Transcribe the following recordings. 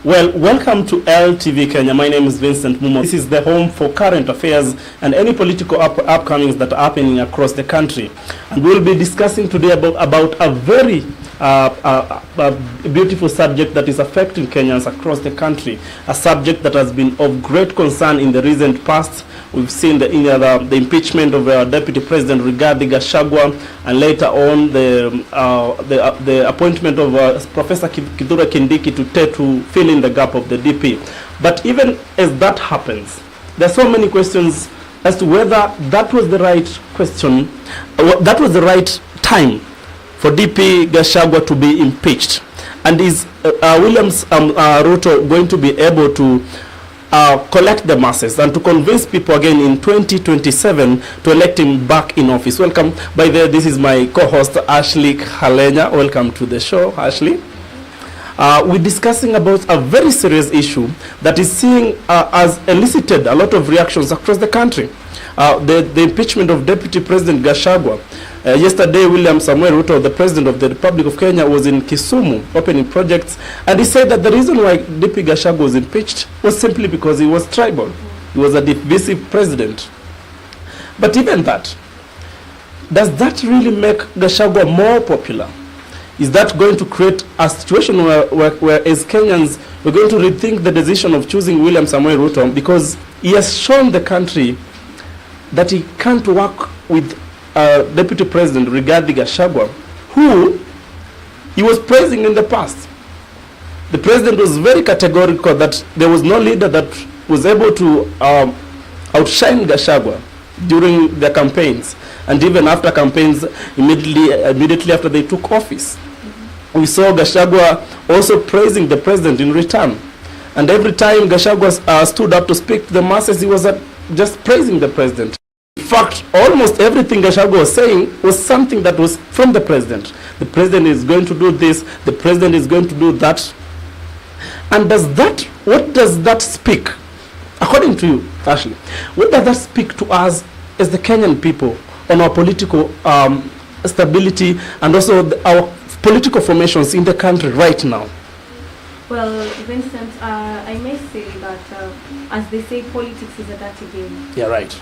Well, welcome to LTV Kenya. My name is Vincent Mumo. This is the home for current affairs and any political upcomings that are happening across the country. And we'll be discussing today about a very beautiful subject that is affecting Kenyans across the country, a subject that has been of great concern in the recent past. We've seen the impeachment of Deputy President Rigathi Gachagua, and later on the appointment of Professor Kithure Kindiki to fill in the gap of the DP. But even as that happens, there are so many questions as to whether that was the right question, that was the right time for DP Gachagua to be impeached. And is Ruto going to be able to collect the masses and to convince people again in 2027 to elect him back in office? Welcome. By the way, this is my co-host Ashley Halenya. Welcome to the show, Ashley. We're discussing about a very serious issue that is seeing has elicited a lot of reactions across the country. The impeachment of Deputy President Gachagua. Yesterday, William Samuel Ruto, the President of the Republic of Kenya, was in Kisumu opening projects, and he said that the reason why DP Gachagua was impeached was simply because he was tribal. He was a divisive president. But even that, does that really make Gachagua more popular? Is that going to create a situation where as Kenyans, we're going to rethink the decision of choosing William Samuel Ruto, because he has shown the country that he can't work with Deputy President Rigathi Gachagua, who he was praising in the past. The president was very categorical that there was no leader that was able to outshine Gachagua during their campaigns, and even after campaigns, immediately after they took office. We saw Gachagua also praising the president in return. And every time Gachagua stood up to speak to the masses, he was just praising the president. In fact, almost everything Gachagua was saying was something that was from the president. The president is going to do this, the president is going to do that. And what does that speak, according to you, Ashley, what does that speak to us as the Kenyan people on our political stability and also our political formations in the country right now? Well, Vincent, I may say that, as they say, politics is a dirty game. Yeah, right.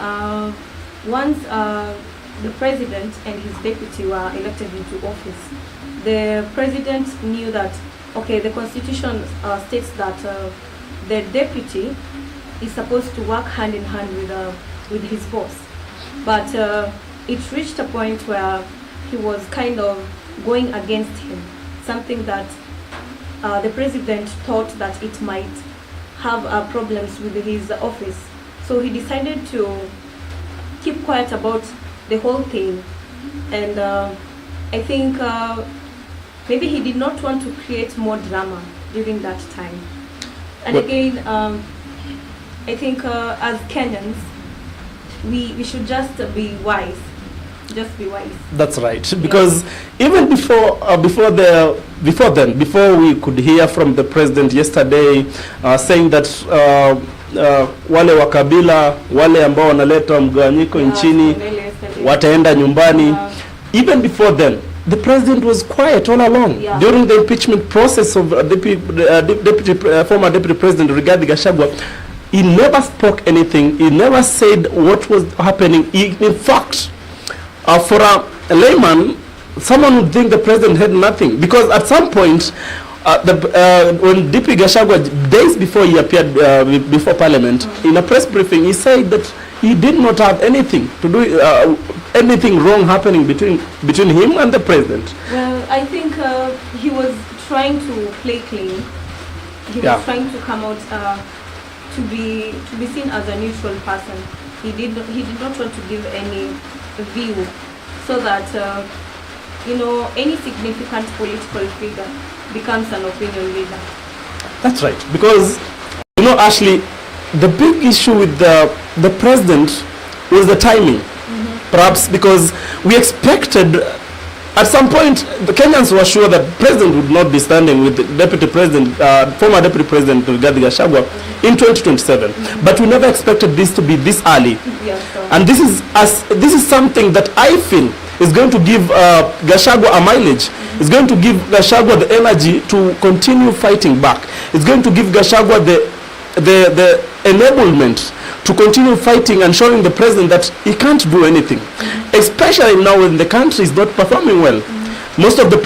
Once the president and his deputy were elected into office, the president knew that, okay, the constitution states that the deputy is supposed to work hand in hand with his boss. But it reached a point where he was kind of going against him, something that the president thought that it might have problems with his office. So he decided to keep quiet about the whole thing. And I think maybe he did not want to create more drama during that time. And again, I think as Kenyans, we should just be wise. Just be wise. That's right. Because even before we could hear from the president yesterday saying that wale wa kabila, wale ambao wanaleta mgawanyiko nchini wataenda nyumbani. Even before then, the president was quiet all along. During the impeachment process of former Deputy President Rigathi Gachagua, he never spoke anything. He never said what was happening. In fact, for a layman, someone would think the president had nothing, because at some point, when DP Gachagua, days before he appeared before Parliament, in a press briefing, he said that he did not have anything to do, anything wrong happening between him and the president. Well, I think he was trying to play clean. He was trying to come out to be seen as a neutral person. He did not want to give any view, so that any significant political figure becomes an opinion leader. That's right, because Ashley, the big issue with the president was the timing. Perhaps because we expected at some point, the Kenyans were sure that the president would not be standing with the former deputy president Rigathi Gachagua in 2027. But we never expected this to be this early. And this is something that I feel is going to give Gachagua a mileage It's going to give Gachagua the energy to continue fighting back. It's going to give Gachagua the enablement to continue fighting and showing the president that he can't do anything, especially now when the country is not performing well. Most of the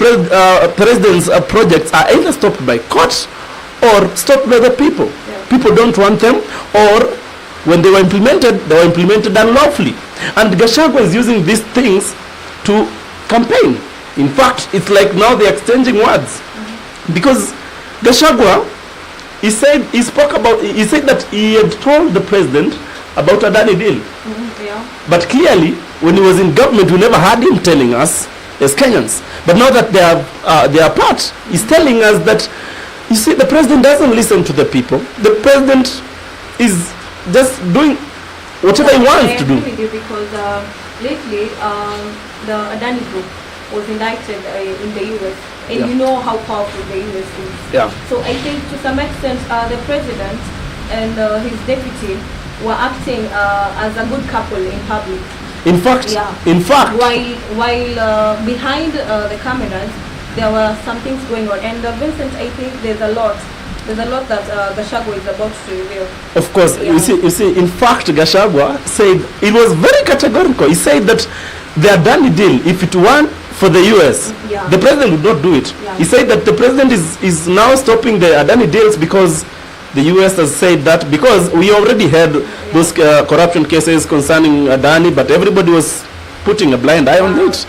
president's projects are either stopped by courts or stopped by the people. People don't want them, or when they were implemented unlawfully. And Gachagua is using these things to campaign. In fact, it's like now they're exchanging words. Because Gachagua, he said that he had told the president about a Adani deal. But clearly, when he was in government, we never heard him telling us as Kenyans. But now that they are part, he's telling us that, you see, the president doesn't listen to the people. The president is just doing whatever he wants to do. With you because lately the Adani group was indicted in the US, and you know how powerful the US is. So I think to some extent the president and his deputy were acting as a good couple in public. In fact, while behind the cameras there were some things going on, and Vincent, I think there's a lot that Gachagua is about to reveal. Of course, you see, in fact, Gachagua said, it was very categorical. He said that the Adani deal, if it weren't for the US, the president would not do it. He said that the president is now stopping the Adani deals because the US has said that, because we already had those corruption cases concerning Adani, but everybody was putting a blind eye on it.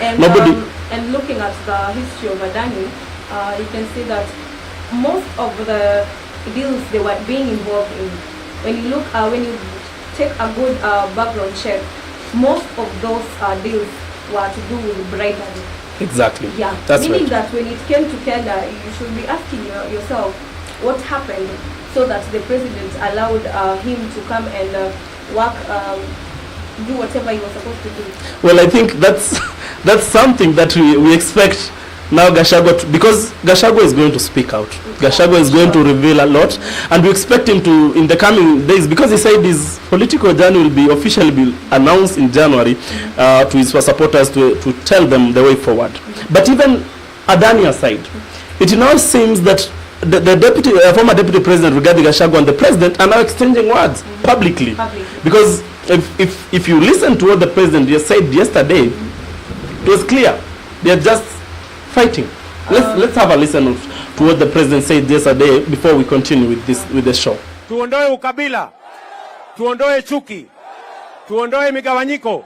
And looking at the history of Adani, you can see that most of the deals they were being involved in, when you take a good background check, most of those deals were to do with bribery. Exactly. That's meaning that when it came to Kenya, you should be asking yourself what happened so that the president allowed him to come and work, do whatever he was supposed to do. Well, I think that's something that we expect now Gachagua, because Gachagua is going to speak out. Gachagua is going to reveal a lot, and we expect him to, in the coming days, because he said his political journey will be officially announced in January to his supporters to tell them the way forward. But even Adani aside, it now seems that the former deputy president Rigathi Gachagua and the president are now exchanging words publicly. Because if you listen to what the president just said yesterday, it was clear they are just fighting. Let's have a listen to what the president said yesterday before we continue with the show. Tuondoe ukabila, tuondoe chuki, tuondoe migawanyiko,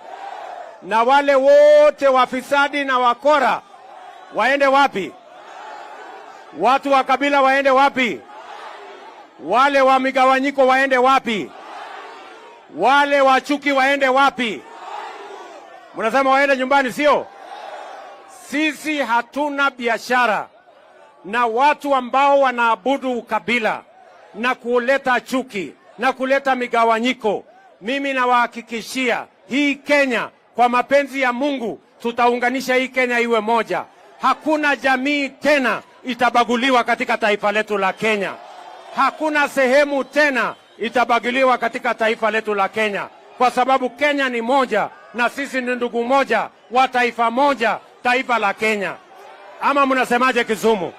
na wale wote wafisadi na wakora waende wapi? Watu wa kabila waende wapi? Wale wa migawanyiko waende wapi? Wale wa chuki waende wapi? Mnasema waende nyumbani, sio? Sisi hatuna biashara na watu ambao wanaabudu ukabila na kuleta chuki na kuleta migawanyiko. Mimi nawahakikishia hii Kenya, kwa mapenzi ya Mungu, tutaunganisha hii Kenya iwe moja. Hakuna jamii tena itabaguliwa katika taifa letu la Kenya. Hakuna sehemu tena itabaguliwa katika taifa letu la Kenya, kwa sababu Kenya ni moja na sisi ni ndugu moja wa taifa moja, taifa la Kenya. Ama mnasemaje Kisumu?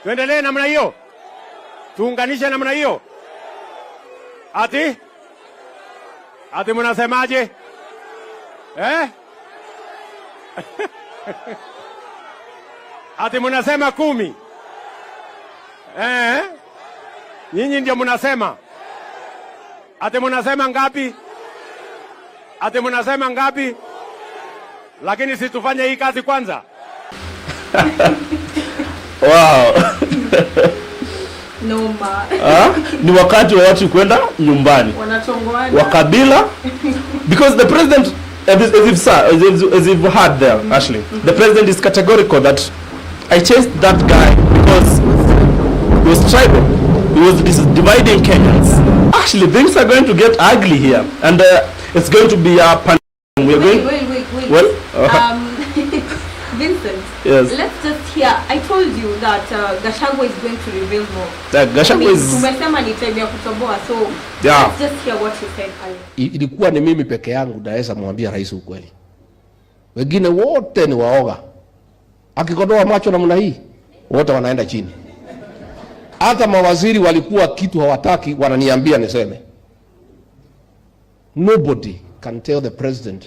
Tuendelee namna hiyo? Tuunganishe namna hiyo? Ati mnasemaje? Ati mnasema 10? Nyinyi ndio mnasema. Ati mnasema ngapi? Ati mnasema ngapi? Lakini si tufanye hii kazi kwanza. Wow. Noma. Ni wakati wa watu kwenda nyumbani. Wanachongoana. Wa kabila. Because the president, as you've heard there, Ashley, the president is categorical that I chased that guy because he was tribal. He was dividing Kenyans. Actually, things are going to get ugly here, and it's going to be a pandemic. Wait. Well, Vincent, yes. Let's just hear. I told you that Gachagua is going to reveal more. Gachagua is... Tumesema ni time ya kutoboa, so let's just hear what he said. Ilikuwa ni mimi peke yangu naweza mwambia rais ukweli. Wengine wote ni waoga. Akikodoa macho namna hii, wote wanaenda chini. Hata mawaziri walikuwa kitu hawataki, wananiambia niseme. Nobody can tell the president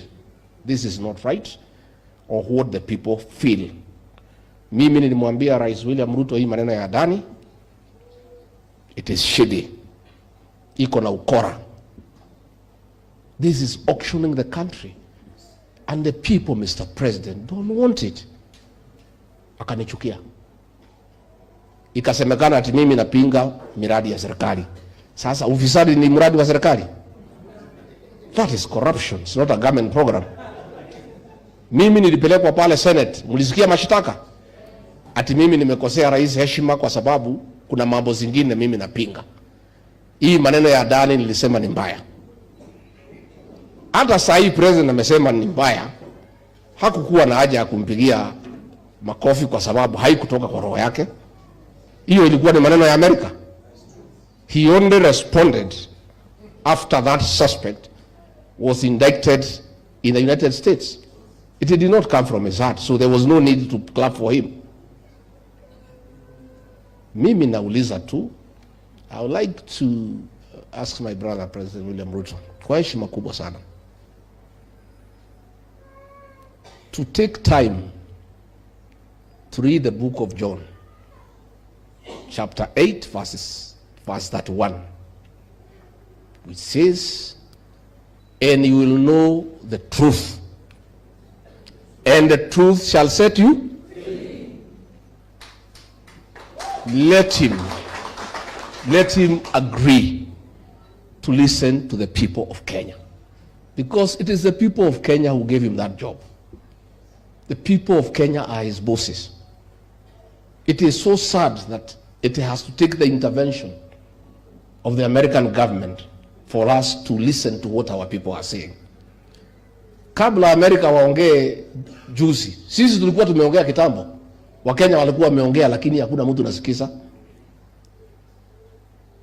this is not right or what the people feel. Mimi nilimwambia Rais William Ruto hii maneno ya Adani, it is shady. Iko na ukora. This is auctioning the country. And the people, Mr. President, don't want it. Akanichukia. Ikasemekana ati mimi napinga miradi ya serikali. Sasa ufisadi ni mradi wa serikali? That is corruption. It's not a government program. Mimi nilipelekwa pale Senate. Mlisikia mashitaka? Ati mimi nimekosea rais heshima kwa sababu kuna mambo zingine mimi napinga. Hii maneno ya Adani nilisema ni mbaya. Hata saa hii president amesema ni mbaya. Hakukuwa na haja ya kumpigia makofi kwa sababu haikutoka kwa roho yake. Hiyo ilikuwa ni maneno ya Amerika. He only responded after that suspect was indicted in the United States. It did not come from his heart, so there was no need to clap for him. Mimi nauliza tu, I would like to ask my brother President William Ruto, kwa heshima kubwa sana, to take time to read the book of John, chapter 8, verse 31, which says, and you will know the truth, and the truth shall set you free. Let him agree to listen to the people of Kenya, because it is the people of Kenya who gave him that job. The people of Kenya are his bosses. It is so sad that it has to take the intervention of the American government for us to listen to what our people are saying. Kabla Amerika waongee juzi, sisi tulikuwa tumeongea kitambo. Wakenya walikuwa wameongea lakini hakuna mtu nasikiza.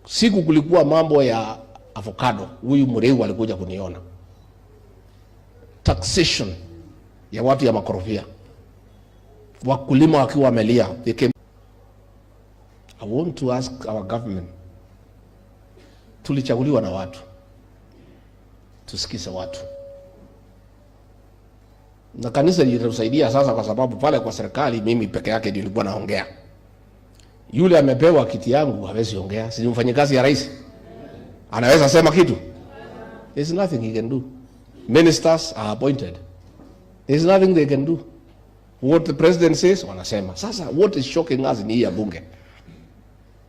Siku kulikuwa mambo ya avocado, huyu Mureu alikuja kuniona. Taxation ya watu ya makorofia. Wakulima wakiwa wamelia. I want to ask our government, tulichaguliwa na watu, tusikize watu. Na kanisa litatusaidia sasa, kwa sababu pale kwa serikali mimi peke yake ndio nilikuwa naongea. Yule amepewa kiti yangu hawezi ongea, si mfanyikazi ya rais. Anaweza sema kitu? There's nothing he can do. Ministers are appointed. There's nothing they can do. What the president says, wanasema. Sasa what is shocking us in hii bunge?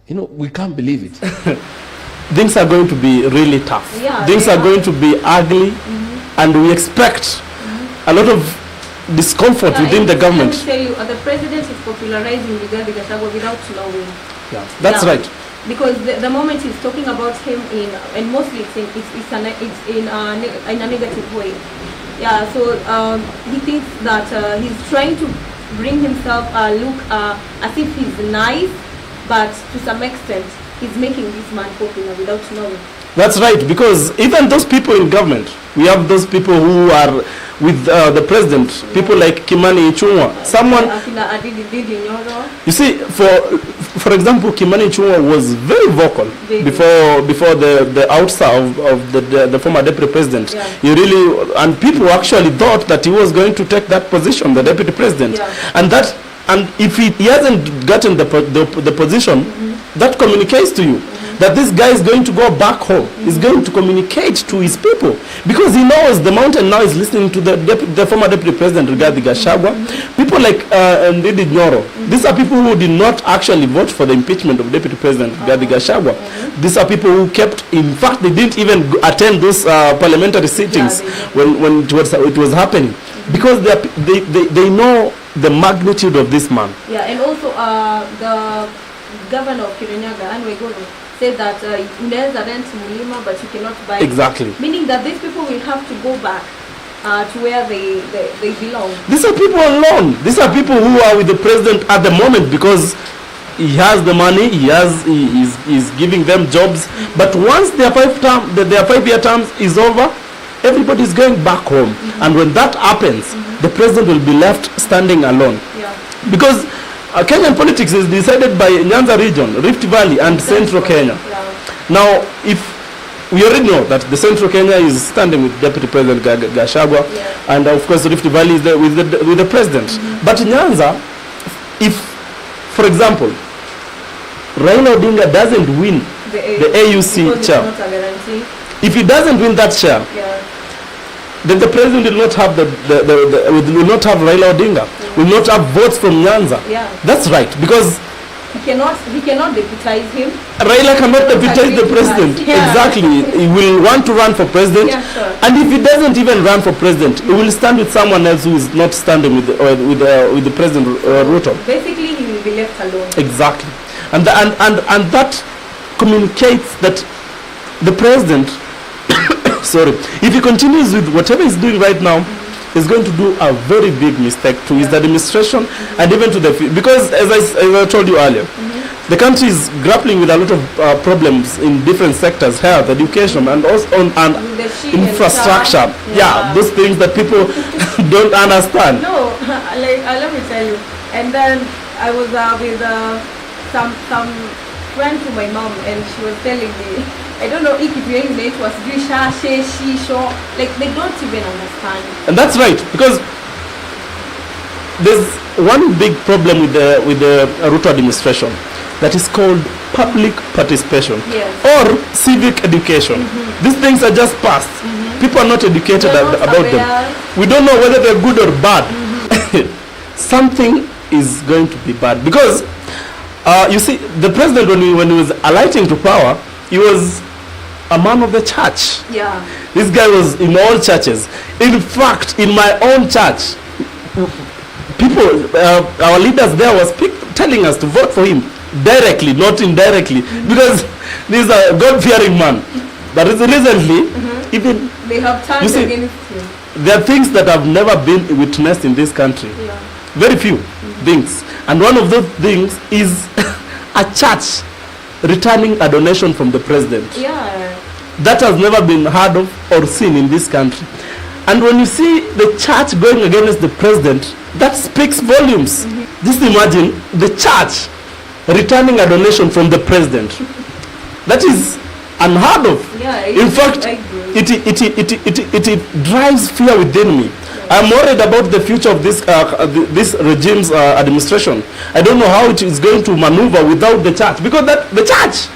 You know, we can't believe it. Things are going to be really tough. Yeah, things are going to be ugly, and we expect a lot of discomfort within the government. Let me tell you, the president is popularizing Rigathi Gachagua without knowing. Yeah, that's right. Because the moment he's talking about him and mostly it's in a negative way. Yeah, so he thinks that he's trying to bring himself look as if he's nice, but to some extent he's making this man popular without knowing. That's right, because even those people in government, we have those people who are with the president, people like Kimani Ichung'wa. Someone, you see, for example, Kimani Ichung'wa was very vocal before the outside of the former deputy president. Yeah. He really, and people actually thought that he was going to take that position, the deputy president, yeah. And if he hasn't gotten the position, that communicates to you that this guy is going to go back home. He's going to communicate to his people, because he knows the mountain now is listening to the former deputy president Rigathi Gachagua. People like Ndidi Nyoro. These are people who did not actually vote for the impeachment of deputy president Rigathi Gachagua. These are people who kept, in fact, they didn't even attend those parliamentary sittings when it was happening, because they know the magnitude of this man. Yeah, and also the governor of Kirinyaga, Anne Waiguru, said that unaweza rent mulima but you cannot buy. Exactly. Meaning that these people will have to go back to where they belong. These are people alone. These are people who are with the president at the moment because he has the money, he's giving them jobs. But once their 5-year terms is over, everybody is going back home. And when that happens, the president will be left standing alone. Yeah. Because Kenyan politics is decided by Nyanza region, Rift Valley, and Central Kenya. Yeah. Now, if we already know that the Central Kenya is standing with Deputy President Gachagua, Yeah. and of course Rift Valley is there with the president. But Nyanza, if, for example, Raila Odinga doesn't win the AUC because chair, it's not a guarantee. if he doesn't win that chair, Yeah. then the president will not have will not have Raila Odinga, will not have votes from Nyanza. Yeah. That's right, because He cannot deputize him. Raila cannot deputize the president. Yeah. Exactly. He will want to run for president. Yeah, sure. And if he doesn't even run for president, he will stand with someone else who is not standing with the president, Ruto. Basically, he will be left alone. Exactly. And that communicates that the president, sorry, if he continues with whatever he's doing right now, is going to do a very big mistake to his administration and even to the because as I told you earlier, the country is grappling with a lot of problems in different sectors, health, education, and also With the sheep and infrastructure. stuff. Yeah, those things that people don't understand. No, like let me tell you. And then I was with some friend to my mom, and she was telling me, I don't know if you're in it was like they don't even understand. And that's right, because there's one big problem with the Ruto administration that is called public participation Yes. or civic education. These things are just past. People are not educated They're not about them. aware. We don't know whether they're good or bad. Something is going to be bad because you see, the president when he was alighting to power, he was a man of the church. Yeah. This guy was in all churches. In fact, in my own church, people, our leaders there was telling us to vote for him directly, not indirectly, because this is a God-fearing man. But recently, even They have turned You see, against him. there are things that have never been witnessed in this country. Yeah. Very few things. And one of those things is a church returning a donation from the president. Yeah. That has never been heard of or seen in this country. And when you see the church going against the president, that speaks volumes. Just imagine the church returning a donation from the president. That is unheard of. Yeah, In fact, it drives fear within me. I'm worried about the future of this regime's administration. I don't know how it is going to maneuver without the church, because the church,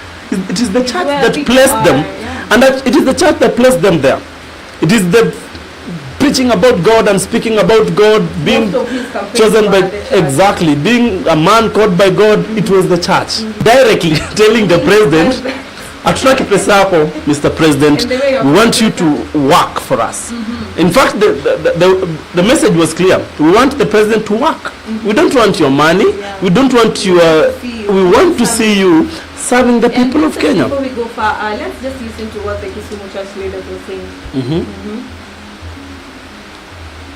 it is the church where that people placed are, them, yeah. and that it is the church that placed them there. It is the preaching about God and speaking about God, being Most of his campaigns chosen by were the church. exactly being a man called by God. It was the church directly telling the president, attract pesa yako, Mr. President, And the way of we want you to work for us. In fact, the message was clear. We want the president to work. We don't want your money. Yeah. We don't want your. We want to see you serving the And people of just Kenya. Before we go far, let's just listen to what the Kisumu church leaders were saying.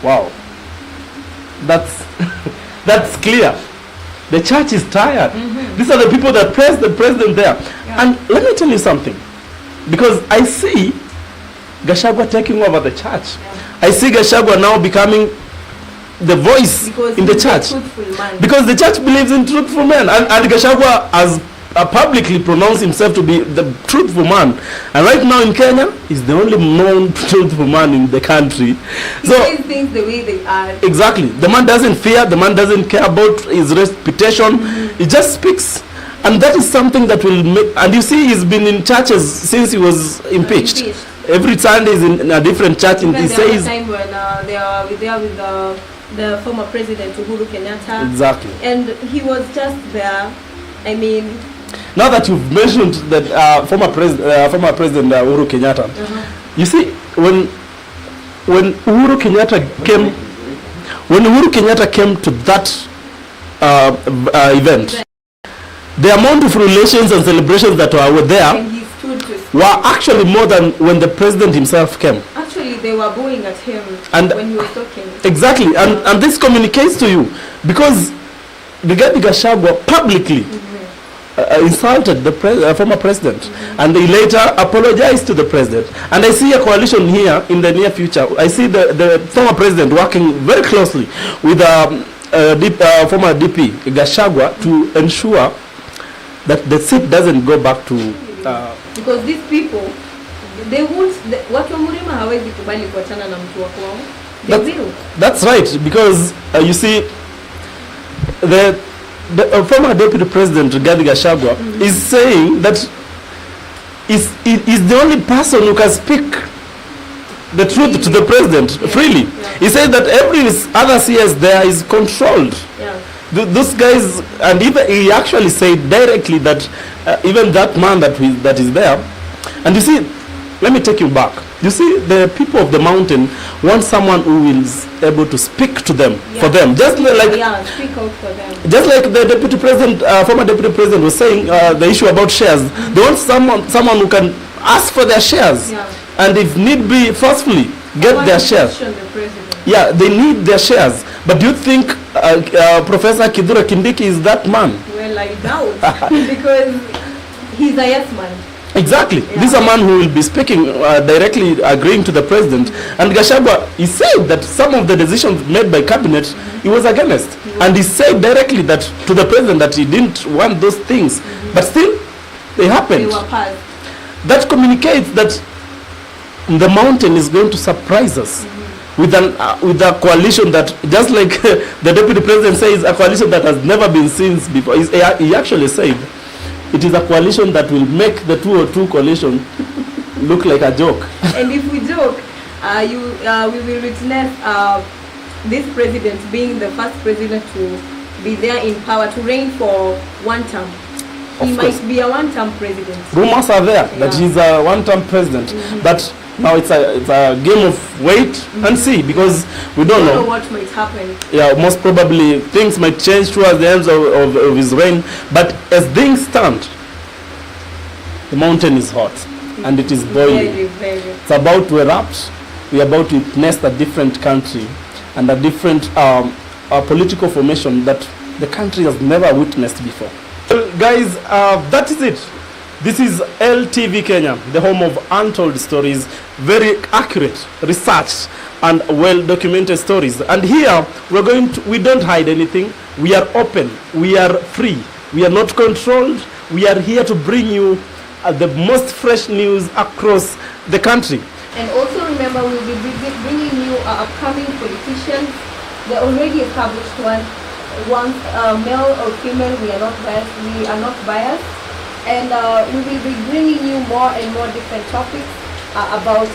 Wow, that's clear. The church is tired. These are the people that press the president there. Yeah. And let me tell you something, because I see Gachagua taking over the church. I see Gachagua now becoming the voice Because in the he's a church. truthful man. Because the church believes in truthful men, and Gachagua has publicly pronounced himself to be the truthful man. And right now in Kenya, he's the only known truthful man in the country. He So says things the way they are. exactly, the man doesn't fear, the man doesn't care about his reputation. He just speaks, and that is something that will make. And you see, he's been in churches since he was impeached. Every Sunday is in a different church, and Even he there was a says time when they are there with the former president Uhuru Kenyatta, exactly. and he was just there. I mean, Now that you've mentioned that former president Uhuru Kenyatta, you see, when Uhuru Kenyatta came to that event, the amount of relations and celebrations that were there and he stood to speak. were actually more than when the president himself came. Actually, they were booing at him And- when he was talking. Exactly, and this communicates to you, because Rigathi Gachagua publicly insulted the former president, and he later apologized to the president. And I see a coalition here in the near future. I see the former president working very closely with former DP Gachagua to ensure that the seat doesn't go back to because these people they won't watu wa Mlima hawezi kubali kuachana na mtu wa kwao. That's right, because you see the former deputy president Rigathi Gachagua is saying that is the only person who can speak the truth to the president freely. Yeah. He said that every other CS there is controlled. Yeah. Those guys, and even he actually said directly that even that man that is there, and you see, let me take you back. You see, the people of the mountain want someone who is able to speak to them, for them, just speak out for them. Just like the deputy president, former deputy president was saying, the issue about shares. They want someone who can ask for their shares, and if need be, forcefully get their shares. Yeah, they need their shares. But do you think Professor Kithure Kindiki is that man? Well, I doubt because he's a yes man. Exactly. Yeah. This is a man who will be speaking directly, agreeing to the president. And Gachagua, he said that some of the decisions made by cabinet, he was against. And he said directly that to the president that he didn't want those things. But still, they happened. They were passed. That communicates that the mountain is going to surprise us with a coalition that, just like the deputy president says, a coalition that has never been seen before. He actually said, it is a coalition that will make the 202 coalition look like a joke. And if we joke, we will witness this president being the first president to be there in power, to reign for one term. He might be a one-term president. Rumors are there that he's a one-term president, but now it's a game of wait and see, because we don't know what might happen. Yeah, most probably things might change towards the end of his reign. But as things stand, the mountain is hot and it is boiling. Very, very. It's about to erupt. We are about to witness a different country and a different political formation that the country has never witnessed before. Well, guys, that is it. This is LTV Kenya, the home of untold stories, very accurate, researched, and well-documented stories. And here, we don't hide anything. We are open. We are free. We are not controlled. We are here to bring you the most fresh news across the country. And also remember, we'll be bringing you upcoming politicians, the already established ones, male or female. We are not biased. And we will be bringing you more and more different topics about